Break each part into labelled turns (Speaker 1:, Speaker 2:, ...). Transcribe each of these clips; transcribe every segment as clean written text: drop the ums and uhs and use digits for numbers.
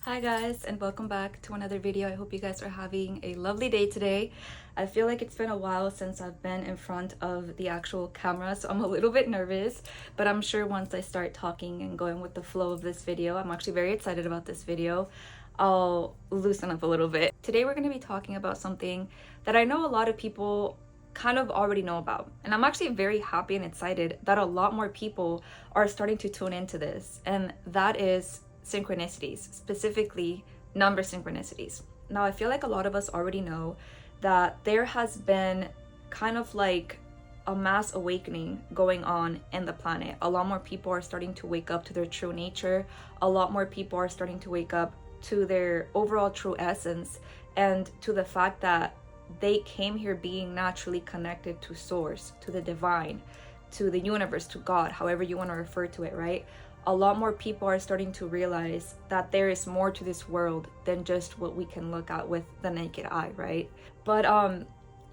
Speaker 1: Hi guys, and welcome back to another video. I hope you guys are having a lovely day today. I feel like it's been a while since I've been in front of the actual camera, so I'm a little bit nervous, but I'm sure once I start talking and going with the flow of this video, I'm actually very excited about this video, I'll loosen up a little bit. Today we're going to be talking about something that I know a lot of people kind of already know about, and I'm actually very happy and excited that a lot more people are starting to tune into this, and that is synchronicities, specifically number synchronicities. Now, I feel like a lot of us already know that there has been kind of like a mass awakening going on in the planet. A lot more people are starting to wake up to their true nature. A lot more people are starting to wake up to their overall true essence and to the fact that they came here being naturally connected to source, to the divine, to the universe, to God, however you want to refer to it, right? A lot more people are starting to realize that there is more to this world than just what we can look at with the naked eye, right? But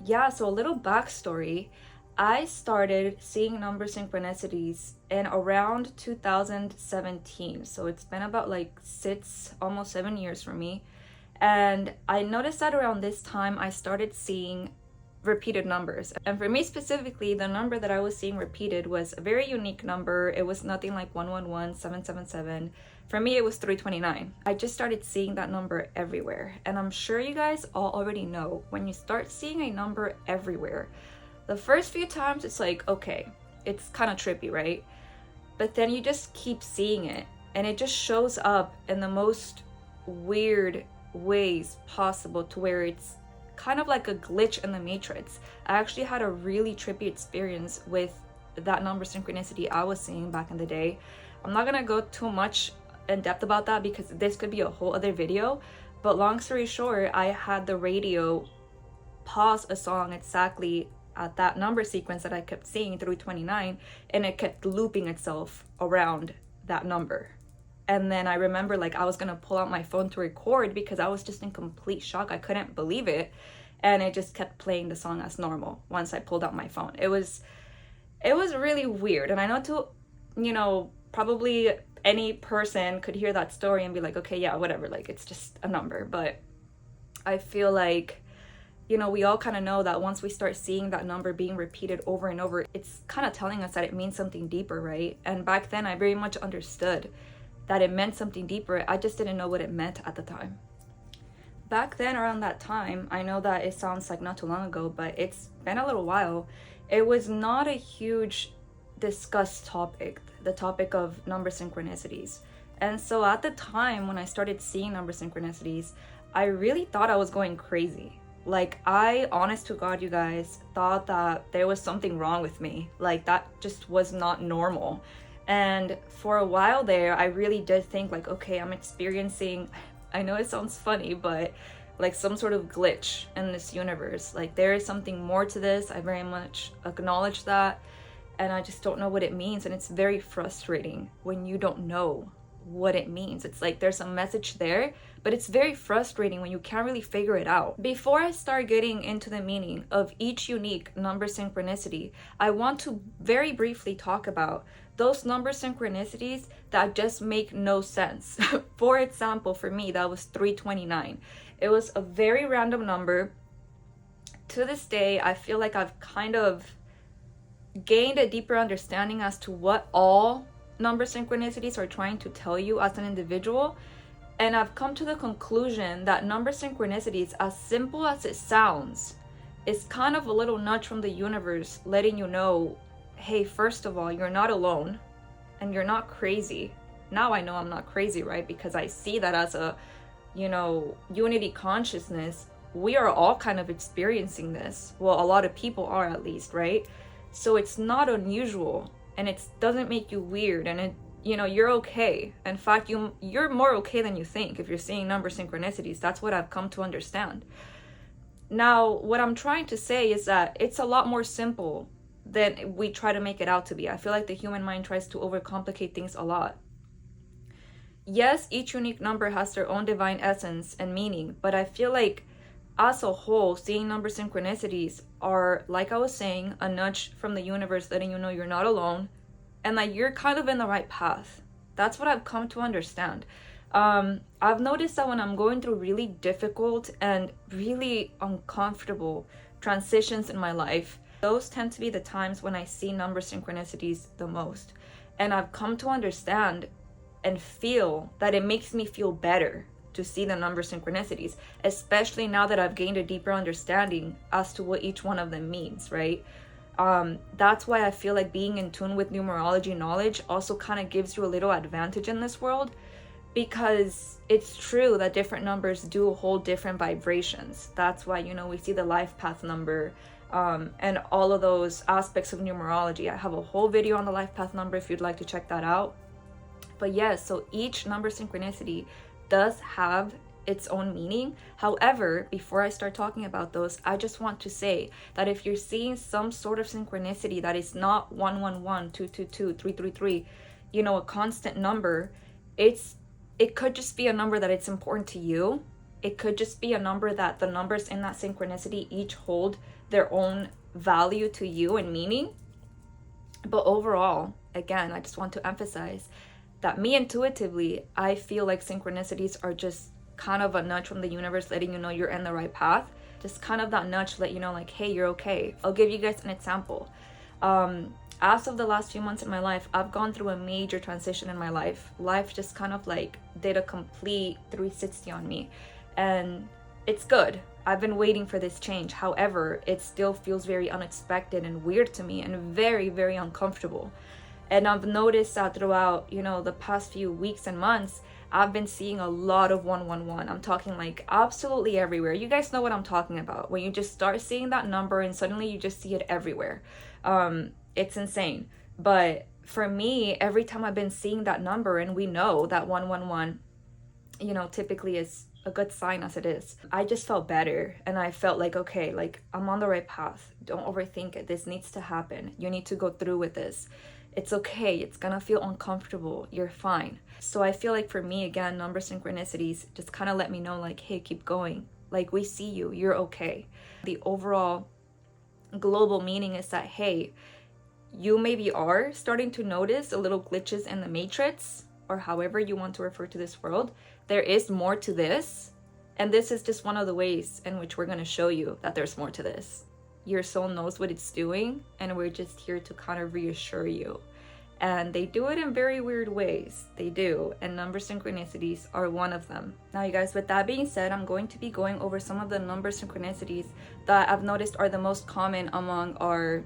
Speaker 1: yeah, so a little backstory. I started seeing number synchronicities in around 2017. So it's been about like almost 7 years for me. And I noticed that around this time I started seeing repeated numbers, and for me specifically, the number that I was seeing repeated was a very unique number. It was nothing like 111, 777. For me, it was 329. I just started seeing that number everywhere, and I'm sure you guys all already know, when you start seeing a number everywhere, the first few times it's like, okay, it's kind of trippy, right? But then you just keep seeing it, and it just shows up in the most weird ways possible, to where it's kind of like a glitch in the matrix. I actually had a really trippy experience with that number synchronicity I was seeing back in the day. I'm not gonna go too much in depth about that because this could be a whole other video, but long story short, I had the radio pause a song exactly at that number sequence that I kept seeing, through 29, and it kept looping itself around that number. And then I remember, like, I was gonna pull out my phone to record because I was just in complete shock. I couldn't believe it. And it just kept playing the song as normal once I pulled out my phone. It was really weird. And I know probably any person could hear that story and be like, okay, yeah, whatever, like, it's just a number. But I feel like, we all kind of know that once we start seeing that number being repeated over and over, it's kind of telling us that it means something deeper, right? And back then I very much understood that it meant something deeper. I just didn't know what it meant at the time. Back then, around that time, I know that it sounds like not too long ago, but it's been a little while. It was not a huge discussed topic, the topic of number synchronicities. And so at the time when I started seeing number synchronicities, I really thought I was going crazy. Like, I, honest to God, you guys, thought that there was something wrong with me. Like, that just was not normal. And for a while there, I really did think, like, okay, I'm experiencing, I know it sounds funny, but like some sort of glitch in this universe. Like, there is something more to this. I very much acknowledge that, and I just don't know what it means. And it's very frustrating when you don't know what it means. It's like there's a message there, but it's very frustrating when you can't really figure it out. Before I start getting into the meaning of each unique number synchronicity, I want to very briefly talk about those number synchronicities that just make no sense. For example, for me, that was 329. It was a very random number. To this day, I feel like I've kind of gained a deeper understanding as to what all number synchronicities are trying to tell you as an individual. And I've come to the conclusion that number synchronicities, as simple as it sounds, is kind of a little nudge from the universe letting you know, hey, first of all, you're not alone and you're not crazy. Now I know I'm not crazy, right? Because I see that as a, unity consciousness. We are all kind of experiencing this. Well, a lot of people are, at least, right? So it's not unusual, and it doesn't make you weird, and you're okay. In fact, you're more okay than you think if you're seeing number synchronicities. That's what I've come to understand. Now, what I'm trying to say is that it's a lot more simple than we try to make it out to be. I feel like the human mind tries to overcomplicate things a lot. Yes, each unique number has their own divine essence and meaning, but I feel like as a whole, seeing number synchronicities are, like I was saying, a nudge from the universe letting you know you're not alone and that you're kind of in the right path. That's what I've come to understand. I've noticed that when I'm going through really difficult and really uncomfortable transitions in my life, those tend to be the times when I see number synchronicities the most. And I've come to understand and feel that it makes me feel better to see the number synchronicities, especially now that I've gained a deeper understanding as to what each one of them means, right? That's why I feel like being in tune with numerology knowledge also kind of gives you a little advantage in this world, because it's true that different numbers do hold different vibrations. That's why, we see the life path number, and all of those aspects of numerology. I have a whole video on the life path number if you'd like to check that out. But yes, so each number synchronicity does have its own meaning. However, before I start talking about those, I just want to say that if you're seeing some sort of synchronicity that is not 111, 222, 333, a constant number, it could just be a number that it's important to you. It could just be a number that the numbers in that synchronicity each hold their own value to you and meaning. But overall, again, I just want to emphasize that me intuitively, I feel like synchronicities are just kind of a nudge from the universe letting you know you're in the right path. Just kind of that nudge to let you know, like, hey, you're okay. I'll give you guys an example. As of the last few months in my life, I've gone through a major transition in my life. Life just kind of like did a complete 360 on me. And it's good. I've been waiting for this change. However, it still feels very unexpected and weird to me and very, very uncomfortable. And I've noticed that throughout, the past few weeks and months, I've been seeing a lot of 111. I'm talking like absolutely everywhere. You guys know what I'm talking about. When you just start seeing that number and suddenly you just see it everywhere. It's insane. But for me, every time I've been seeing that number, and we know that 111, typically is a good sign as it is, I just felt better. And I felt like, okay, like I'm on the right path. Don't overthink it. This needs to happen. You need to go through with this. It's okay. It's gonna feel uncomfortable. You're fine. So I feel like for me, again, number synchronicities just kind of let me know, like, hey, keep going. Like, we see you. You're okay. The overall global meaning is that, hey, you maybe are starting to notice a little glitches in the matrix, or however you want to refer to this world. There is more to this. And this is just one of the ways in which we're going to show you that there's more to this. Your soul knows what it's doing, and we're just here to kind of reassure you. And they do it in very weird ways. They do. And number synchronicities are one of them. Now, you guys, with that being said, I'm going to be going over some of the number synchronicities that I've noticed are the most common among our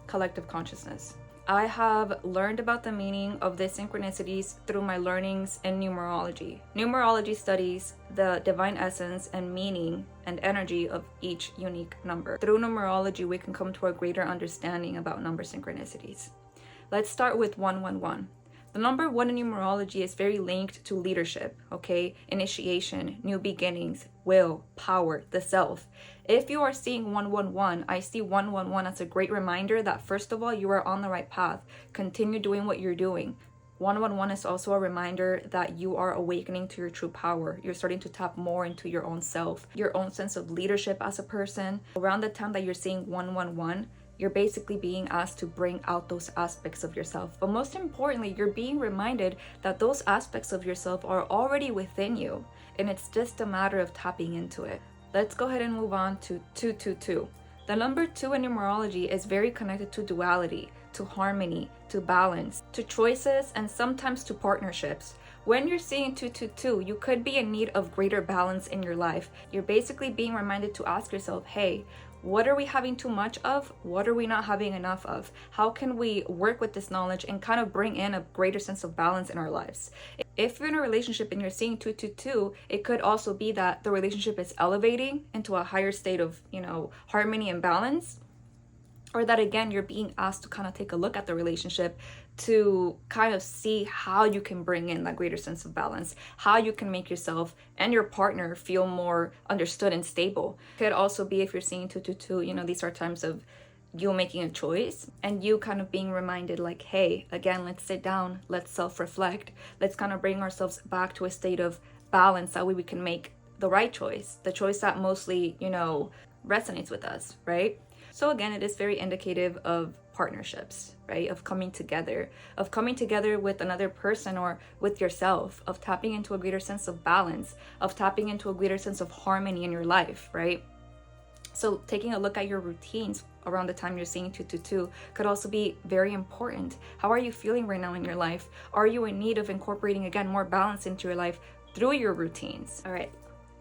Speaker 1: collective consciousness. I have learned about the meaning of these synchronicities through my learnings in numerology. Numerology studies the divine essence and meaning and energy of each unique number. Through numerology, we can come to a greater understanding about number synchronicities. Let's start with 111. The number 1 in numerology is very linked to leadership, okay? Initiation, new beginnings, will, power, the self. If you are seeing 111, I see 111 as a great reminder that, first of all, you are on the right path. Continue doing what you're doing. 111 is also a reminder that you are awakening to your true power. You're starting to tap more into your own self, your own sense of leadership as a person. Around the time that you're seeing 111, you're basically being asked to bring out those aspects of yourself. But most importantly, you're being reminded that those aspects of yourself are already within you, and it's just a matter of tapping into it. Let's go ahead and move on to 222. The number 2 in numerology is very connected to duality, to harmony, to balance, to choices, and sometimes to partnerships. When you're seeing 222, you could be in need of greater balance in your life. You're basically being reminded to ask yourself, hey, what are we having too much of? What are we not having enough of? How can we work with this knowledge and kind of bring in a greater sense of balance in our lives? If you're in a relationship and you're seeing 222, it could also be that the relationship is elevating into a higher state of, harmony and balance. Or that, again, you're being asked to kind of take a look at the relationship to kind of see how you can bring in that greater sense of balance, how you can make yourself and your partner feel more understood and stable. Could also be, if you're seeing 222, these are times of you making a choice and you kind of being reminded, like, hey, again, let's sit down, let's self-reflect, let's kind of bring ourselves back to a state of balance. That way we can make the right choice, the choice that mostly, resonates with us, right? So again, it is very indicative of partnerships, right? Of coming together with another person or with yourself, of tapping into a greater sense of balance, of tapping into a greater sense of harmony in your life, right? So taking a look at your routines around the time you're seeing 222 could also be very important. How are you feeling right now in your life? Are you in need of incorporating, again, more balance into your life through your routines? All right,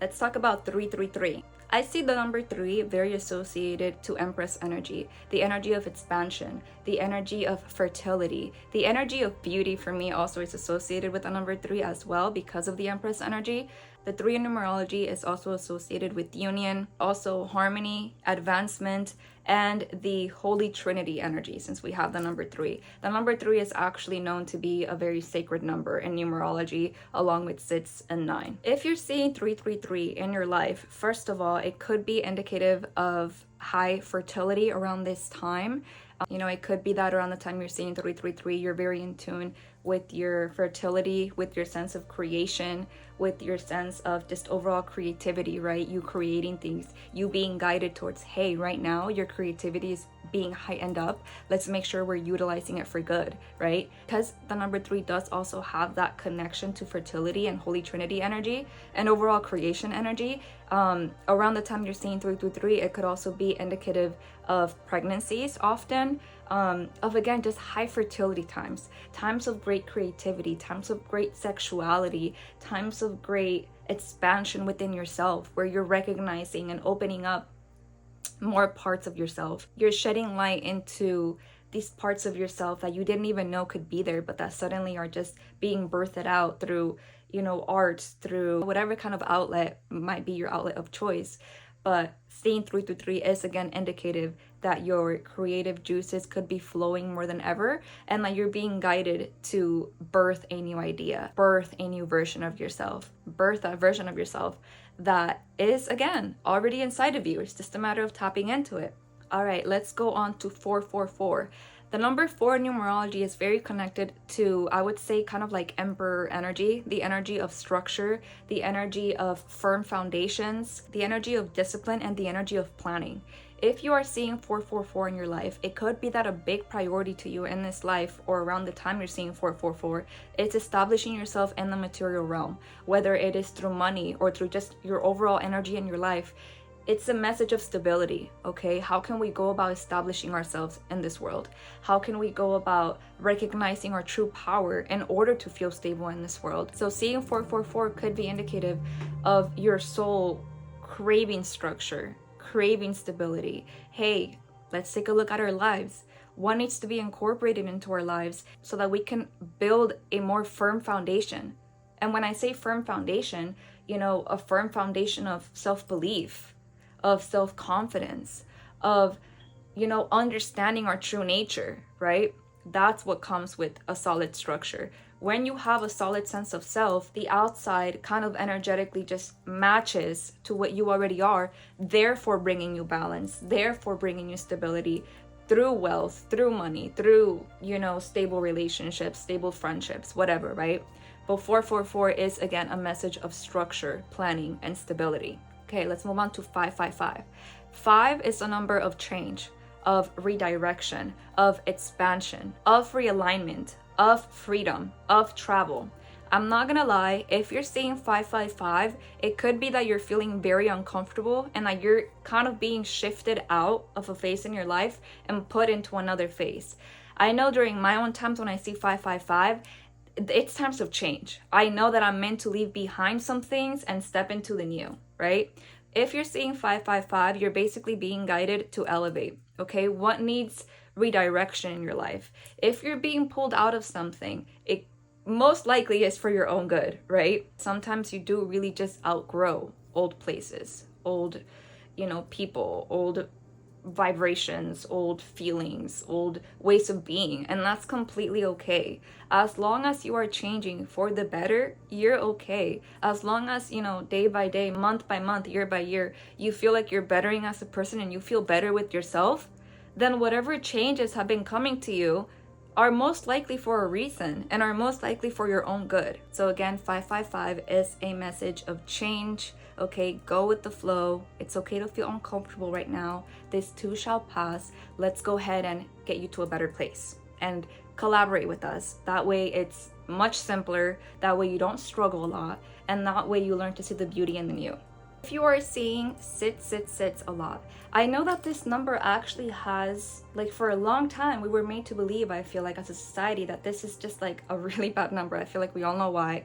Speaker 1: let's talk about 333. I see the number 3 very associated to Empress energy, the energy of expansion, the energy of fertility, the energy of beauty. For me also is associated with the number 3 as well because of the Empress energy. The 3 in numerology is also associated with union, also harmony, advancement, and the Holy Trinity energy, since we have the number 3. The number 3 is actually known to be a very sacred number in numerology, along with 6 and 9. If you're seeing 333 in your life, first of all, it could be indicative of high fertility around this time. It could be that around the time you're seeing 333, you're very in tune with your fertility, with your sense of creation, with your sense of just overall creativity, right? You creating things, you being guided towards, hey, right now your creativity is being heightened up. Let's make sure we're utilizing it for good, right? Because the number 3 does also have that connection to fertility and Holy Trinity energy and overall creation energy. Around the time you're seeing 333, it could also be indicative of pregnancies often, of again, just high fertility times of great creativity, times of great sexuality, times of great expansion within yourself, where you're recognizing and opening up more parts of yourself. You're shedding light into these parts of yourself that you didn't even know could be there, but that suddenly are just being birthed out through, art, through whatever kind of outlet might be your outlet of choice. But seeing 333 is again indicative that your creative juices could be flowing more than ever, and that you're being guided to birth a new idea, birth a new version of yourself, birth that version of yourself that is, again, already inside of you. It's just a matter of tapping into it. All right, let's go on to 444. The number 4 in numerology is very connected to, I would say, kind of like Emperor energy, the energy of structure, the energy of firm foundations, the energy of discipline, and the energy of planning. If you are seeing 444 in your life, it could be that a big priority to you in this life, or around the time you're seeing 444, is establishing yourself in the material realm, whether it is through money or through just your overall energy in your life. It's a message of stability, okay? How can we go about establishing ourselves in this world? How can we go about recognizing our true power in order to feel stable in this world? So seeing 444 could be indicative of your soul craving structure, craving stability. Hey, let's take a look at our lives. What needs to be incorporated into our lives so that we can build a more firm foundation? And when I say firm foundation, a firm foundation of self-belief, of self-confidence, of, understanding our true nature, right? That's what comes with a solid structure. When you have a solid sense of self, the outside kind of energetically just matches to what you already are, therefore bringing you balance, therefore bringing you stability through wealth, through money, through, stable relationships, stable friendships, whatever, right? But 444 is, again, a message of structure, planning, and stability. Okay, let's move on to 555. 5 is a number of change, of redirection, of expansion, of realignment, of freedom, of travel. I'm not gonna lie, if you're seeing 555, it could be that you're feeling very uncomfortable and that you're kind of being shifted out of a phase in your life and put into another phase. I know during my own times when I see 555, it's times of change. I know that I'm meant to leave behind some things and step into the new, right? If you're seeing 555, you're basically being guided to elevate, okay? What needs redirection in your life? If you're being pulled out of something, it most likely is for your own good, right? Sometimes you do really just outgrow old places, old, people, old vibrations, old feelings, old ways of being, and that's completely okay. As long as you are changing for the better, you're okay. As long as, day by day, month by month, year by year, you feel like you're bettering as a person and you feel better with yourself, then whatever changes have been coming to you are most likely for a reason and are most likely for your own good. So again, 555 is a message of change. Okay, go with the flow. It's okay to feel uncomfortable right now. This too shall pass. Let's go ahead and get you to a better place and collaborate with us. That way it's much simpler. That way you don't struggle a lot. And that way you learn to see the beauty in the new. If you are seeing sits a lot, I know that this number actually has, like, for a long time, we were made to believe, I feel like, as a society, that this is just like a really bad number. I feel like we all know why.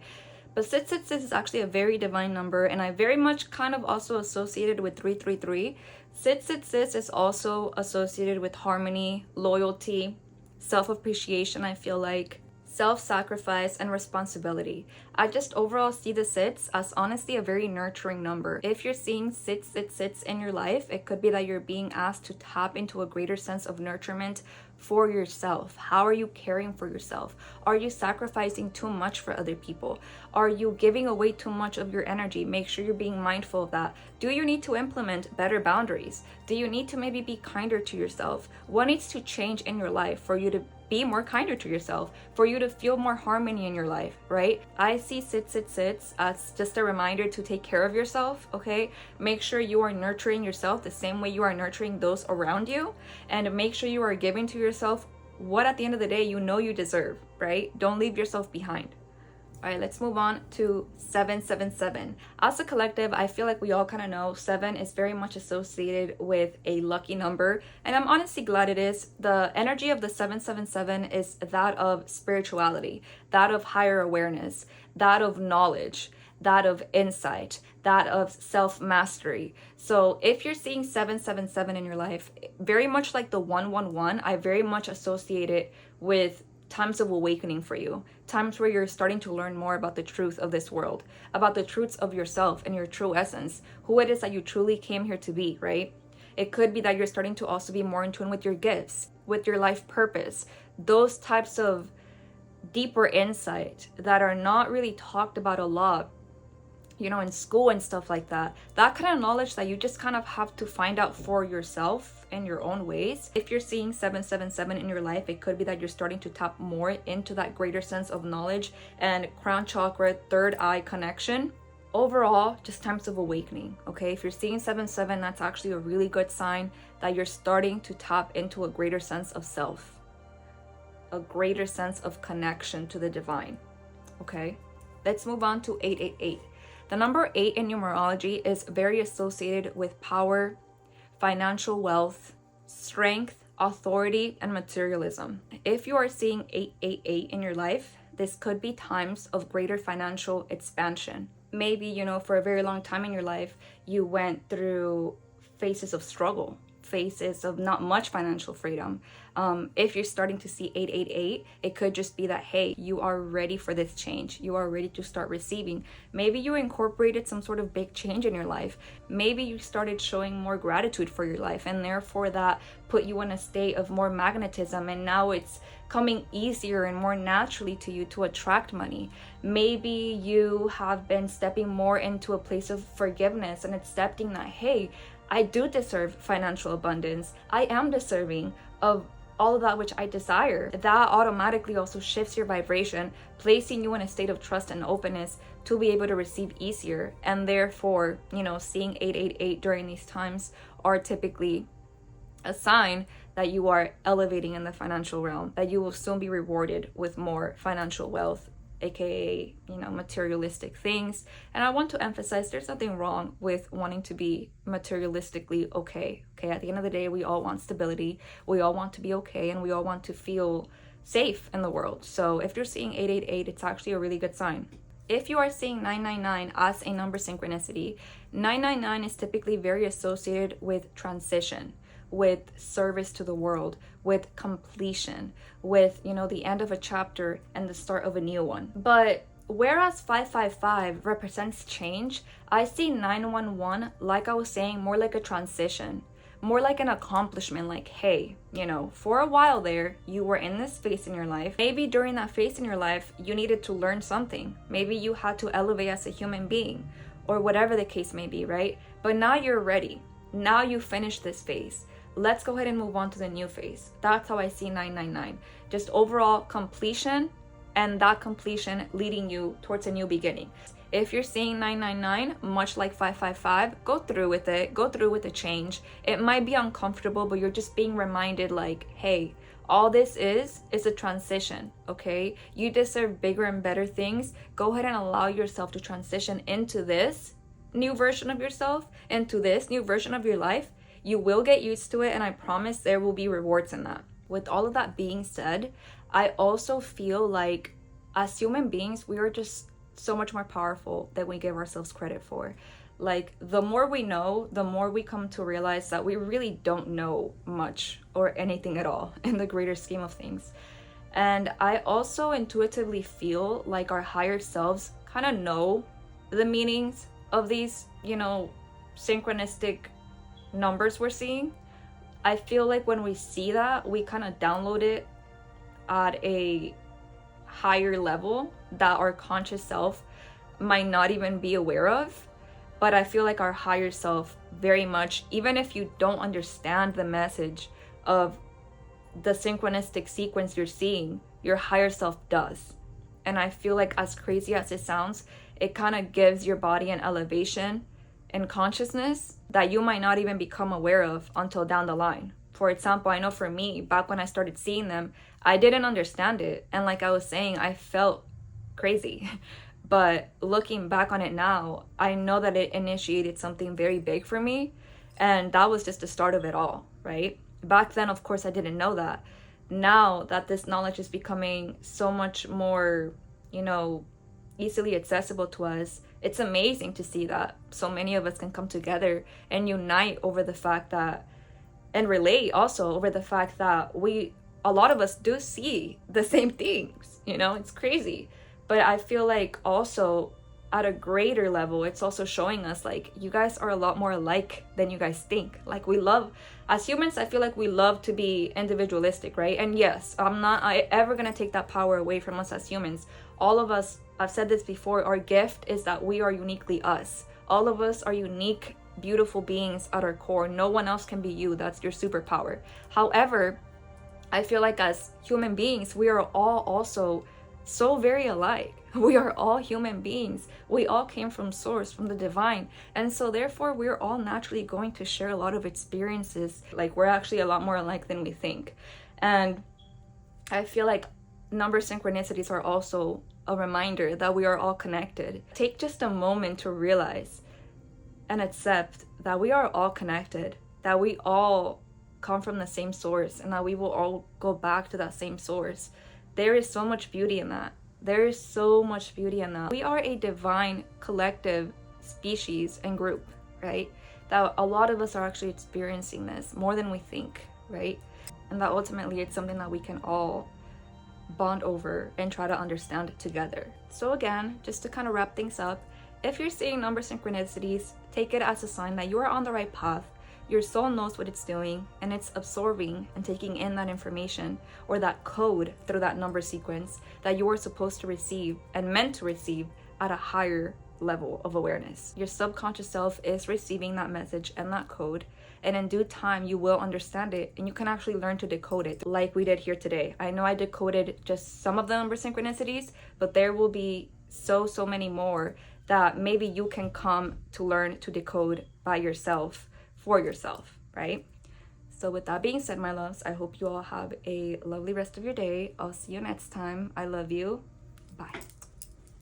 Speaker 1: But sits is actually a very divine number, and I very much kind of also associated with 333. Sits is also associated with harmony, loyalty, self-appreciation, I feel like, self-sacrifice, and responsibility. I just overall see the sits as honestly a very nurturing number. If you're seeing sits in your life, it could be that you're being asked to tap into a greater sense of nurturement for yourself. How are you caring for yourself? Are you sacrificing too much for other people? Are you giving away too much of your energy? Make sure you're being mindful of that. Do you need to implement better boundaries? Do you need to maybe be kinder to yourself? What needs to change in your life for you to be more kinder to yourself, for you to feel more harmony in your life, right? I see sits as just a reminder to take care of yourself, okay? Make sure you are nurturing yourself the same way you are nurturing those around you, and make sure you are giving to yourself what at the end of the day you know you deserve, right? Don't leave yourself behind. All right, let's move on to 777. As a collective, I feel like we all kind of know 7 is very much associated with a lucky number, and I'm honestly glad it is. The energy of the 777 is that of spirituality, that of higher awareness, that of knowledge, that of insight, that of self-mastery. So if you're seeing 777 in your life, very much like the 111, I very much associate it with times of awakening for you, times where you're starting to learn more about the truth of this world, about the truths of yourself and your true essence, who it is that you truly came here to be, right? It could be that you're starting to also be more in tune with your gifts, with your life purpose, those types of deeper insight that are not really talked about a lot, you know, in school and stuff like that. That kind of knowledge that you just kind of have to find out for yourself in your own ways. If you're seeing 777 in your life, it could be that you're starting to tap more into that greater sense of knowledge and crown chakra, third eye connection. Overall, just times of awakening, okay? If you're seeing 7-7, that's actually a really good sign that you're starting to tap into a greater sense of self, a greater sense of connection to the divine, okay? Let's move on to 888. The number 8 in numerology is very associated with power, financial wealth, strength, authority, and materialism. If you are seeing 888 in your life, this could be times of greater financial expansion. Maybe, you know, for a very long time in your life, you went through phases of struggle, phases of not much financial freedom. If you're starting to see 888, it could just be that, hey, you are ready for this change. You are ready to start receiving. Maybe you incorporated some sort of big change in your life. Maybe you started showing more gratitude for your life, and therefore that put you in a state of more magnetism, and now it's coming easier and more naturally to you to attract money. Maybe you have been stepping more into a place of forgiveness and accepting that, hey, I do deserve financial abundance. I am deserving of all of that which I desire. That automatically also shifts your vibration, placing you in a state of trust and openness to be able to receive easier. And therefore, you know, seeing 888 during these times are typically a sign that you are elevating in the financial realm, that you will soon be rewarded with more financial wealth, aka, you know, materialistic things. And I want to emphasize there's nothing wrong with wanting to be materialistically okay. At the end of the day, we all want stability, we all want to be okay, and we all want to feel safe in the world. So if you're seeing 888, it's actually a really good sign. If you are seeing 999 as a number synchronicity, 999 is typically very associated with transition, with service to the world, with completion, with, you know, the end of a chapter and the start of a new one. But whereas 555 represents change, I see 911, like I was saying, more like a transition, more like an accomplishment. Like, hey, you know, for a while there, you were in this phase in your life. Maybe during that phase in your life, you needed to learn something. Maybe you had to elevate as a human being, or whatever the case may be, right? But now you're ready. Now you finished this phase. let's go ahead and move on to the new phase. That's how I see 999. Just overall completion, and that completion leading you towards a new beginning. If you're seeing 999, much like 555, go through with it. Go through with the change. It might be uncomfortable, but you're just being reminded like, hey, all this is a transition, okay? You deserve bigger and better things. Go ahead and allow yourself to transition into this new version of yourself, into this new version of your life. You will get used to it, and I promise there will be rewards in that. With all of that being said, I also feel like as human beings, we are just so much more powerful than we give ourselves credit for. Like, the more we know, the more we come to realize that we really don't know much or anything at all in the greater scheme of things. And I also intuitively feel like our higher selves kind of know the meanings of these, you know, synchronistic numbers we're seeing. I feel like when we see that, we kind of download it at a higher level that our conscious self might not even be aware of. But I feel like our higher self very much, even if you don't understand the message of the synchronistic sequence you're seeing, your higher self does. And I feel like, as crazy as it sounds, it kind of gives your body an elevation in consciousness that you might not even become aware of until down the line. For example, I know for me, back when I started seeing them, I didn't understand it. And like I was saying, I felt crazy. But looking back on it now, I know that it initiated something very big for me. And that was just the start of it all, right? Back then, of course, I didn't know that. Now that this knowledge is becoming so much more, you know, easily accessible to us, it's amazing to see that so many of us can come together and unite over the fact that, and relate also over the fact that a lot of us do see the same things, you know, it's crazy. But I feel like also at a greater level, it's also showing us like, you guys are a lot more alike than you guys think. Like, we love, as humans, I feel like we love to be individualistic, right? And yes, I'm not ever gonna take that power away from us as humans. All of us, I've said this before, our gift is that we are uniquely us. All of us are unique, beautiful beings at our core. No one else can be you. That's your superpower. However, I feel like as human beings, we are all also so very alike. We are all human beings. We all came from source, from the divine. And so therefore, we're all naturally going to share a lot of experiences. Like, we're actually a lot more alike than we think. And I feel like number synchronicities are also a reminder that we are all connected. Take just a moment to realize and accept that we are all connected, that we all come from the same source, and that we will all go back to that same source. There is so much beauty in that. There is so much beauty in that. We are a divine collective species and group, right? That a lot of us are actually experiencing this more than we think, right? And that ultimately it's something that we can all bond over and try to understand together. So again, just to kind of wrap things up, if you're seeing number synchronicities, take it as a sign that you are on the right path. Your soul knows what it's doing, and it's absorbing and taking in that information or that code through that number sequence that you are supposed to receive and meant to receive at a higher level of awareness. Your subconscious self is receiving that message and that code, and in due time you will understand it, and you can actually learn to decode it like we did here today. I know I decoded just some of the number synchronicities, but there will be so many more that maybe you can come to learn to decode by yourself, for yourself, right? So with that being said, my loves, I hope you all have a lovely rest of your day. I'll see you next time. I love you. Bye.